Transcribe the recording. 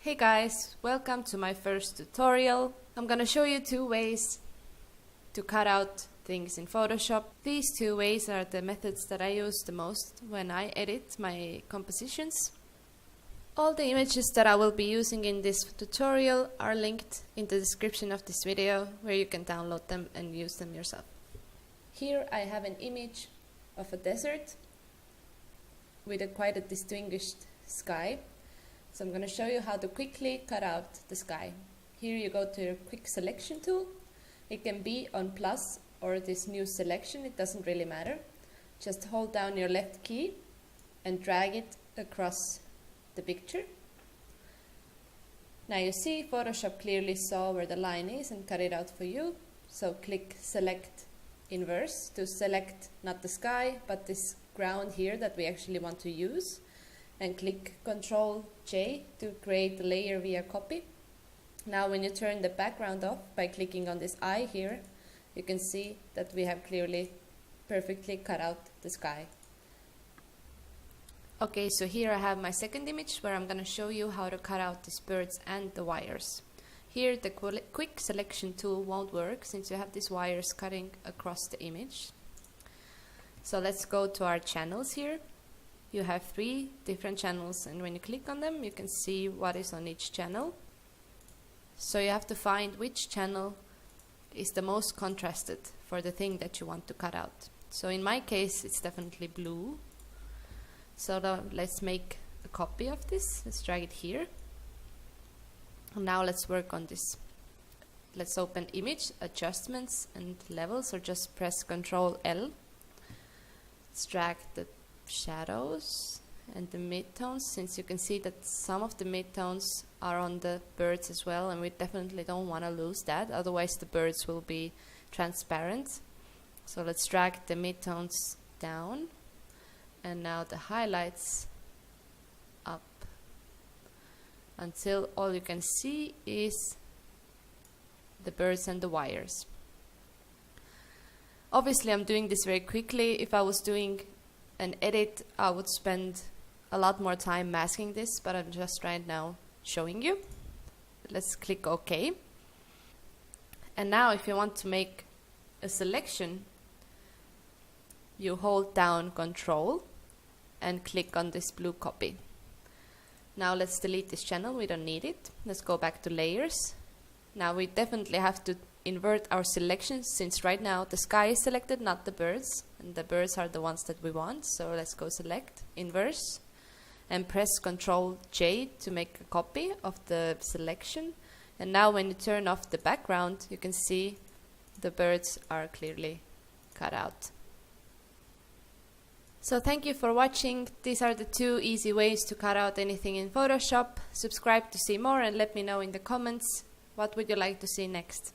Hey guys, welcome to my first tutorial. I'm gonna show you two ways to cut out things in Photoshop. These two ways are the methods that I use the most when I edit my compositions. All the images that I will be using in this tutorial are linked in the description of this video, where you can download them and use them yourself. Here I have an image of a desert with quite a distinguished sky. So I'm going to show you how to quickly cut out the sky. Here you go to your quick selection tool. It can be on plus or this new selection, it doesn't really matter. Just hold down your left key and drag it across the picture. Now you see Photoshop clearly saw where the line is and cut it out for you. So click select inverse to select not the sky but this ground here that we actually want to use. And click Ctrl J to create the layer via copy. Now when you turn the background off by clicking on this eye here, you can see that we have clearly perfectly cut out the sky. Okay, so here I have my second image where I'm going to show you how to cut out these birds and the wires. Here the quick selection tool won't work since you have these wires cutting across the image. So let's go to our channels here. You have 3 different channels, and when you click on them you can see what is on each channel. So you have to find which channel is the most contrasted for the thing that you want to cut out. So in my case it's definitely blue. So let's make a copy of this. Let's drag it here. And now let's work on this. Let's open Image, Adjustments and Levels, or just press Ctrl L. Let's drag the shadows and the midtones, since you can see that some of the midtones are on the birds as well, and we definitely don't want to lose that, otherwise the birds will be transparent. So let's drag the midtones down and now the highlights up until all you can see is the birds and the wires. Obviously I'm doing this very quickly. If I was doing an edit, I would spend a lot more time masking this, but I'm just right now showing you. Let's click OK. And now if you want to make a selection, you hold down Ctrl and click on this blue copy. Now let's delete this channel, we don't need it. Let's go back to layers. Now we definitely have to invert our selections, since right now the sky is selected, not the birds, and the birds are the ones that we want. So let's go select, inverse, and press Ctrl J to make a copy of the selection. And now when you turn off the background, you can see the birds are clearly cut out. So thank you for watching. These are the 2 easy ways to cut out anything in Photoshop. Subscribe to see more and let me know in the comments what would you like to see next.